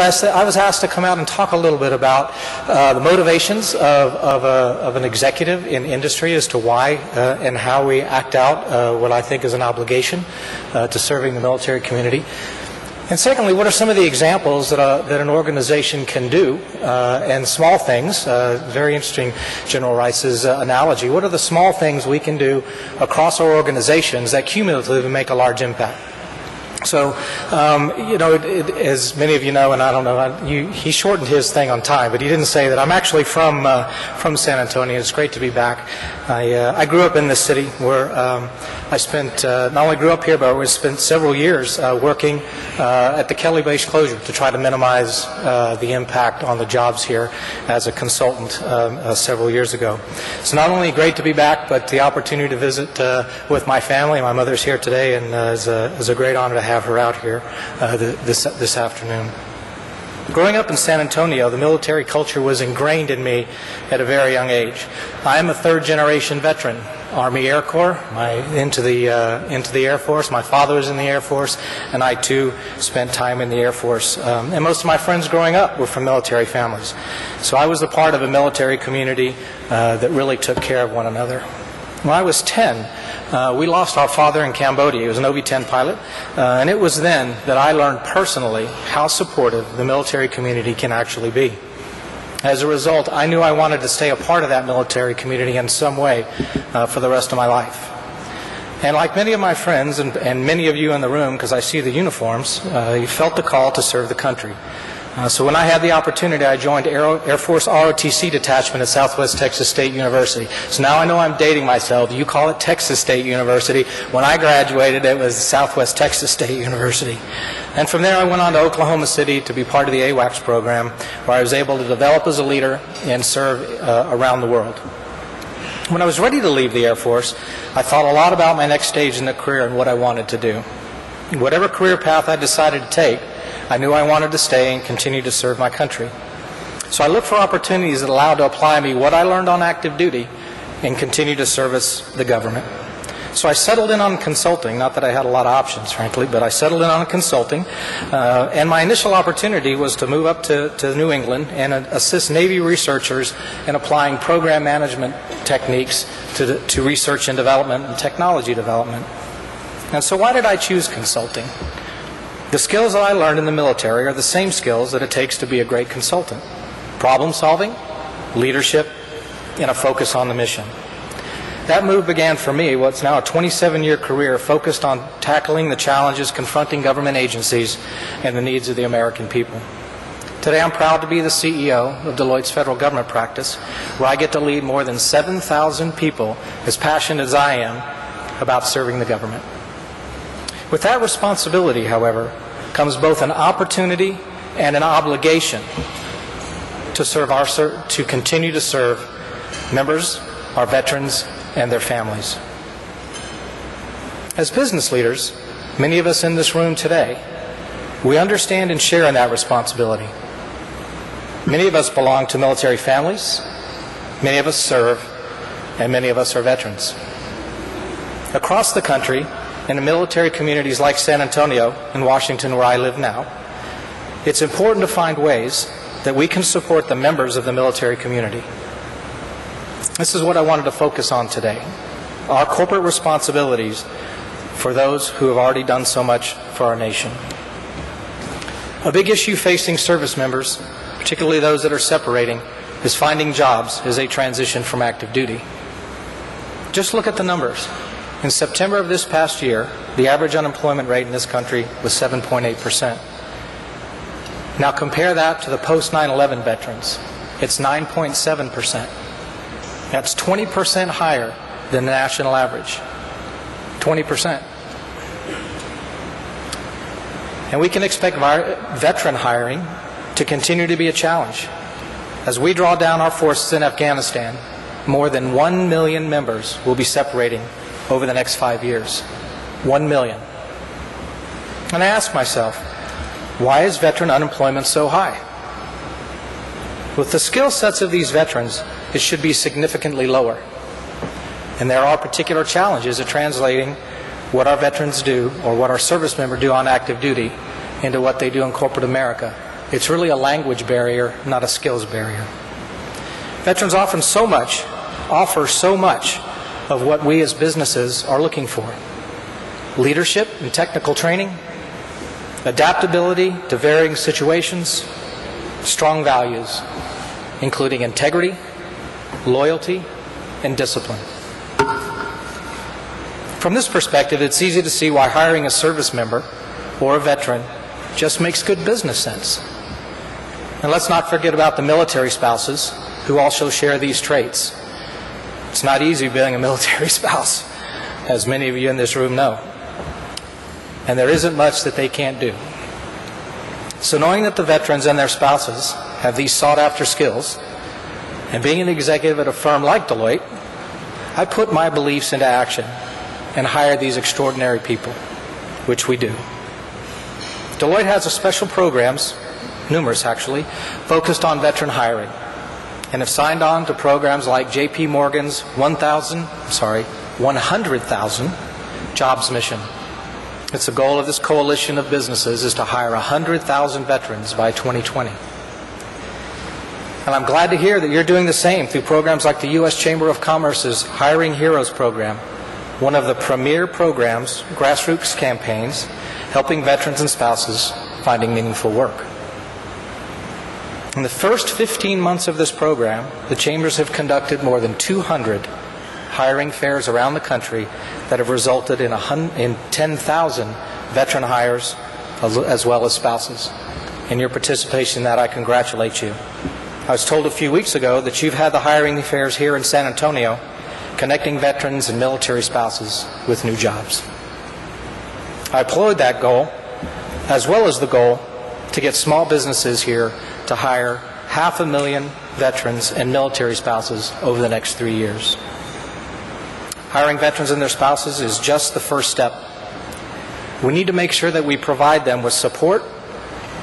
I was asked to come out and talk a little bit about the motivations of an executive in industry as to why and how we act out what I think is an obligation to serving the military community. And secondly, what are some of the examples that an organization can do, and small things, very interesting General Rice's analogy, what are the small things we can do across our organizations that cumulatively make a large impact? So, as many of you know, and I don't know, he shortened his thing on time, but he didn't say that. I'm actually from San Antonio. It's great to be back. I grew up in this city where I spent, not only grew up here, but I spent several years working at the Kelly Base closure to try to minimize the impact on the jobs here as a consultant several years ago. So not only great to be back, but the opportunity to visit with my family. My mother's here today, and it's a great honor to have her out here this afternoon. Growing up in San Antonio, the military culture was ingrained in me at a very young age. I am a third-generation veteran, Army Air Corps, into the Air Force. My father was in the Air Force, and I too spent time in the Air Force. And most of my friends growing up were from military families. So I was a part of a military community that really took care of one another. When I was 10, we lost our father in Cambodia. He was an OV-10 pilot, and it was then that I learned personally how supportive the military community can actually be. As a result, I knew I wanted to stay a part of that military community in some way for the rest of my life. And like many of my friends, and many of you in the room, because I see the uniforms, you felt the call to serve the country. So when I had the opportunity, I joined Air Force ROTC detachment at Southwest Texas State University. So now I know I'm dating myself. You call it Texas State University. When I graduated, it was Southwest Texas State University. And from there, I went on to Oklahoma City to be part of the AWACS program, where I was able to develop as a leader and serve around the world. When I was ready to leave the Air Force, I thought a lot about my next stage in the career and what I wanted to do. Whatever career path I decided to take, I knew I wanted to stay and continue to serve my country. So I looked for opportunities that allowed to apply me what I learned on active duty and continue to service the government. So I settled in on consulting, not that I had a lot of options, frankly, but I settled in on consulting. And my initial opportunity was to move up to New England and assist Navy researchers in applying program management techniques to research and development and technology development. And so why did I choose consulting? The skills that I learned in the military are the same skills that it takes to be a great consultant. Problem solving, leadership, and a focus on the mission. That move began for me what's now a 27-year career focused on tackling the challenges confronting government agencies and the needs of the American people. Today I'm proud to be the CEO of Deloitte's federal government practice, where I get to lead more than 7,000 people as passionate as I am about serving the government. With that responsibility, however, comes both an opportunity and an obligation to continue to serve members, our veterans, and their families. As business leaders, many of us in this room today, we understand and share in that responsibility. Many of us belong to military families, many of us serve, and many of us are veterans. Across the country, in the military communities like San Antonio and Washington, where I live now, it's important to find ways that we can support the members of the military community. This is what I wanted to focus on today, our corporate responsibilities for those who have already done so much for our nation. A big issue facing service members, particularly those that are separating, is finding jobs as they transition from active duty. Just look at the numbers. In September of this past year, the average unemployment rate in this country was 7.8%. Now compare that to the post-9/11 veterans. It's 9.7%. That's 20% higher than the national average. 20%. And we can expect veteran hiring to continue to be a challenge. As we draw down our forces in Afghanistan, more than 1 million members will be separating over the next 5 years. 1 million. And I ask myself, why is veteran unemployment so high? With the skill sets of these veterans, it should be significantly lower. And there are particular challenges of translating what our veterans do or what our service members do on active duty into what they do in corporate America It's really a language barrier, not a skills barrier. Veterans offer so much of what we as businesses are looking for. Leadership and technical training, adaptability to varying situations, strong values, including integrity, loyalty, and discipline. From this perspective, it's easy to see why hiring a service member or a veteran just makes good business sense. And let's not forget about the military spouses who also share these traits. It's not easy being a military spouse, as many of you in this room know. And there isn't much that they can't do. So knowing that the veterans and their spouses have these sought-after skills, and being an executive at a firm like Deloitte, I put my beliefs into action and hire these extraordinary people, which we do. Deloitte has a special programs, numerous actually, focused on veteran hiring, and have signed on to programs like J.P. Morgan's 100,000 jobs mission. It's the goal of this coalition of businesses is to hire 100,000 veterans by 2020. And I'm glad to hear that you're doing the same through programs like the U.S. Chamber of Commerce's Hiring Heroes program, one of the premier programs, grassroots campaigns, helping veterans and spouses finding meaningful work. In the first 15 months of this program, the chambers have conducted more than 200 hiring fairs around the country that have resulted in 10,000 veteran hires as well as spouses. In your participation in that, I congratulate you. I was told a few weeks ago that you've had the hiring fairs here in San Antonio, connecting veterans and military spouses with new jobs. I applaud that goal, as well as the goal to get small businesses here to hire 500,000 veterans and military spouses over the next 3 years. Hiring veterans and their spouses is just the first step. We need to make sure that we provide them with support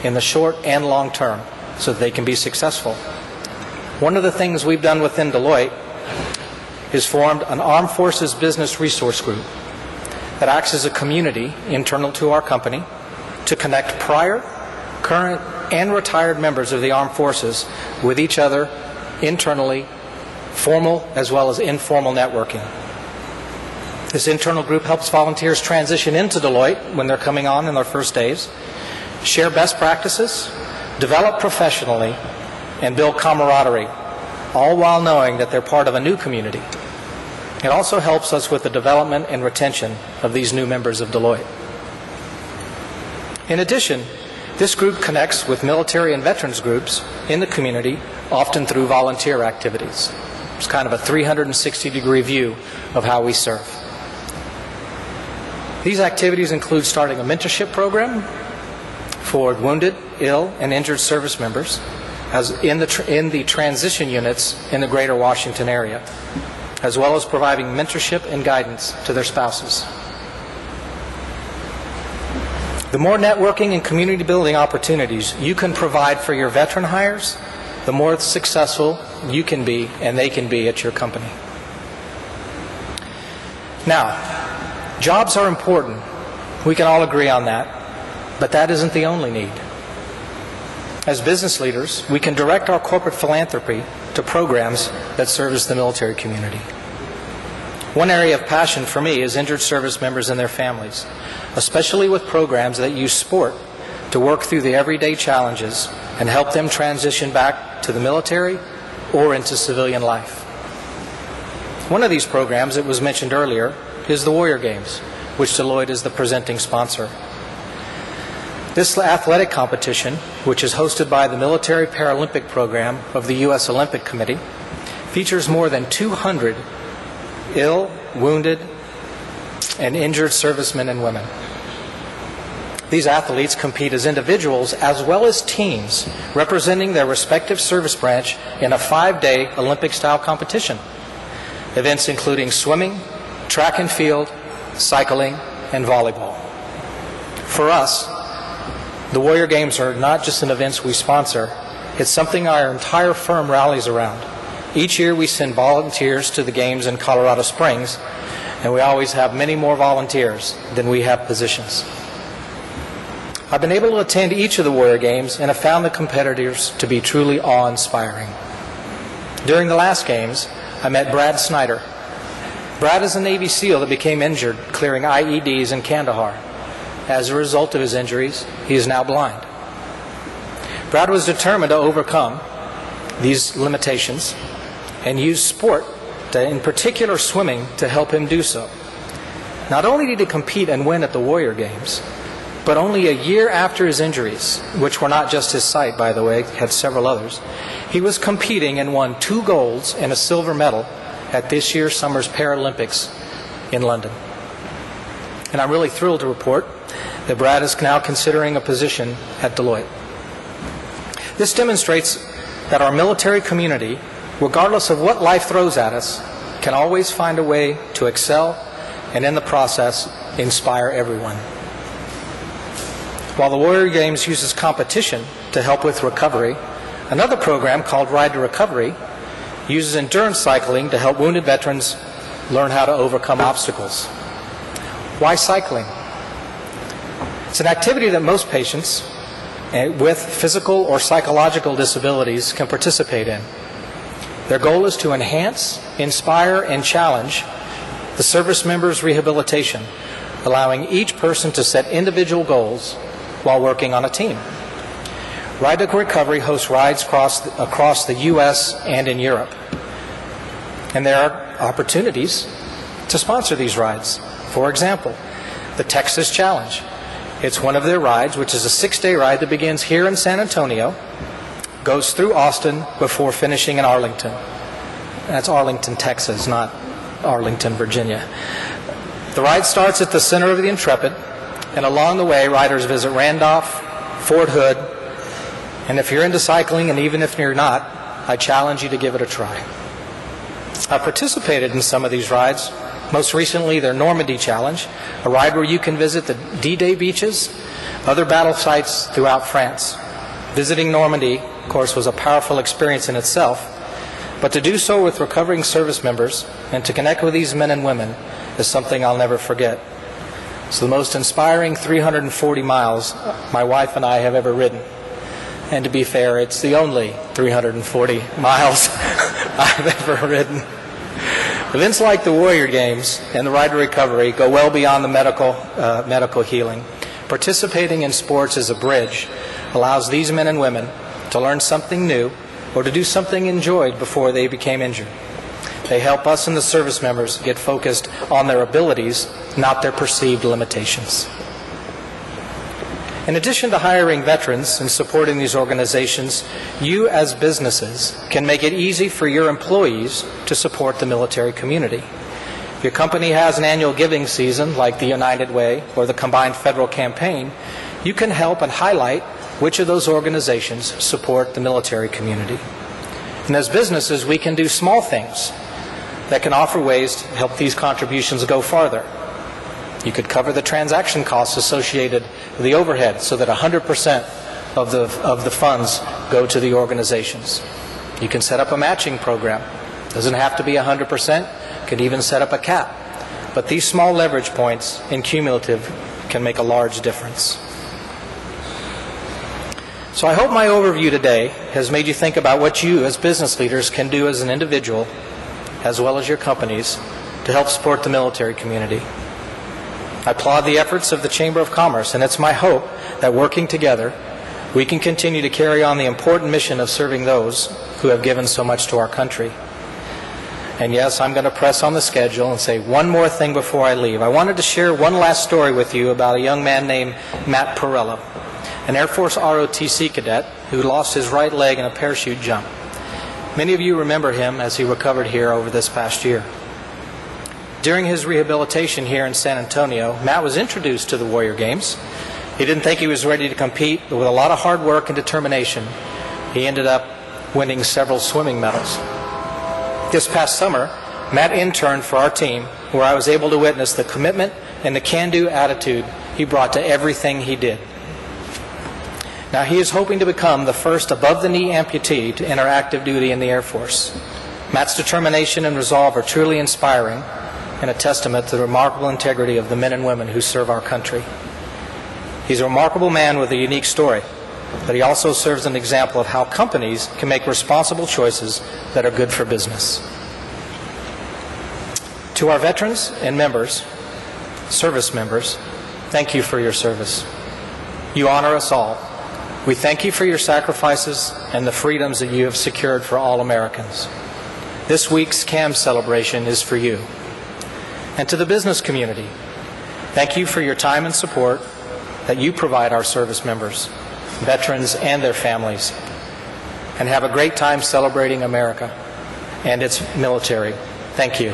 in the short and long term so that they can be successful. One of the things we've done within Deloitte is formed an Armed Forces Business Resource Group that acts as a community internal to our company to connect prior, current, and retired members of the armed forces with each other internally, formal as well as informal networking. This internal group helps volunteers transition into Deloitte when they're coming on in their first days, share best practices, develop professionally, and build camaraderie, all while knowing that they're part of a new community. It also helps us with the development and retention of these new members of Deloitte. In addition, this group connects with military and veterans groups in the community, often through volunteer activities. It's kind of a 360-degree view of how we serve. These activities include starting a mentorship program for wounded, ill, and injured service members as in the transition units in the greater Washington area, as well as providing mentorship and guidance to their spouses. The more networking and community building opportunities you can provide for your veteran hires, the more successful you can be and they can be at your company. Now, jobs are important. We can all agree on that, but that isn't the only need. As business leaders, we can direct our corporate philanthropy to programs that service the military community. One area of passion for me is injured service members and their families, especially with programs that use sport to work through the everyday challenges and help them transition back to the military or into civilian life. One of these programs that was mentioned earlier is the Warrior Games, which Deloitte is the presenting sponsor. This athletic competition, which is hosted by the Military Paralympic Program of the U.S. Olympic Committee, features more than 200 ill, wounded, and injured servicemen and women. These athletes compete as individuals as well as teams, representing their respective service branch in a 5-day Olympic-style competition. Events including swimming, track and field, cycling, and volleyball. For us, the Warrior Games are not just an event we sponsor, it's something our entire firm rallies around. Each year we send volunteers to the games in Colorado Springs, and we always have many more volunteers than we have positions. I've been able to attend each of the Warrior Games and have found the competitors to be truly awe-inspiring. During the last games, I met Brad Snyder. Brad is a Navy SEAL that became injured clearing IEDs in Kandahar. As a result of his injuries, he is now blind. Brad was determined to overcome these limitations and used sport, in particular swimming, to help him do so. Not only did he compete and win at the Warrior Games, but only a year after his injuries, which were not just his sight, by the way, had several others, he was competing and won 2 golds and a silver medal at this year's Summer's Paralympics in London. And I'm really thrilled to report that Brad is now considering a position at Deloitte. This demonstrates that our military community, regardless of what life throws at us, can always find a way to excel and in the process inspire everyone. While the Warrior Games uses competition to help with recovery, another program called Ride to Recovery uses endurance cycling to help wounded veterans learn how to overcome obstacles. Why cycling? It's an activity that most patients with physical or psychological disabilities can participate in. Their goal is to enhance, inspire, and challenge the service members' rehabilitation, allowing each person to set individual goals while working on a team. Ride to Recovery hosts rides across the U.S. and in Europe. And there are opportunities to sponsor these rides. For example, the Texas Challenge. It's one of their rides, which is a 6-day ride that begins here in San Antonio, goes through Austin before finishing in Arlington. That's Arlington, Texas, not Arlington, Virginia. The ride starts at the center of the Intrepid, and along the way, riders visit Randolph, Fort Hood, and if you're into cycling, and even if you're not, I challenge you to give it a try. I've participated in some of these rides, most recently their Normandy Challenge, a ride where you can visit the D-Day beaches, other battle sites throughout France. Visiting Normandy, of course, was a powerful experience in itself, but to do so with recovering service members and to connect with these men and women is something I'll never forget. It's the most inspiring 340 miles my wife and I have ever ridden. And to be fair, it's the only 340 miles I've ever ridden. Events like the Warrior Games and the Ride to Recovery go well beyond the medical healing. Participating in sports as a bridge allows these men and women to learn something new or to do something enjoyed before they became injured. They help us and the service members get focused on their abilities, not their perceived limitations. In addition to hiring veterans and supporting these organizations, you as businesses can make it easy for your employees to support the military community. If your company has an annual giving season like the United Way or the Combined Federal Campaign, you can help and highlight which of those organizations support the military community. And as businesses, we can do small things that can offer ways to help these contributions go farther. You could cover the transaction costs associated with the overhead so that 100% of the funds go to the organizations. You can set up a matching program. Doesn't have to be 100%. Could even set up a cap. But these small leverage points in cumulative can make a large difference. So I hope my overview today has made you think about what you as business leaders can do as an individual, as well as your companies, to help support the military community. I applaud the efforts of the Chamber of Commerce, and it's my hope that working together, we can continue to carry on the important mission of serving those who have given so much to our country. And yes, I'm going to press on the schedule and say one more thing before I leave. I wanted to share one last story with you about a young man named Matt Perello, an Air Force ROTC cadet who lost his right leg in a parachute jump. Many of you remember him as he recovered here over this past year. During his rehabilitation here in San Antonio, Matt was introduced to the Warrior Games. He didn't think he was ready to compete, but with a lot of hard work and determination, he ended up winning several swimming medals. This past summer, Matt interned for our team, where I was able to witness the commitment and the can-do attitude he brought to everything he did. Now, he is hoping to become the first above-the-knee amputee to enter active duty in the Air Force. Matt's determination and resolve are truly inspiring and a testament to the remarkable integrity of the men and women who serve our country. He's a remarkable man with a unique story, but he also serves an example of how companies can make responsible choices that are good for business. To our veterans and members, service members, thank you for your service. You honor us all. We thank you for your sacrifices and the freedoms that you have secured for all Americans. This week's CAM celebration is for you. And to the business community, thank you for your time and support that you provide our service members, veterans, and their families. And have a great time celebrating America and its military. Thank you.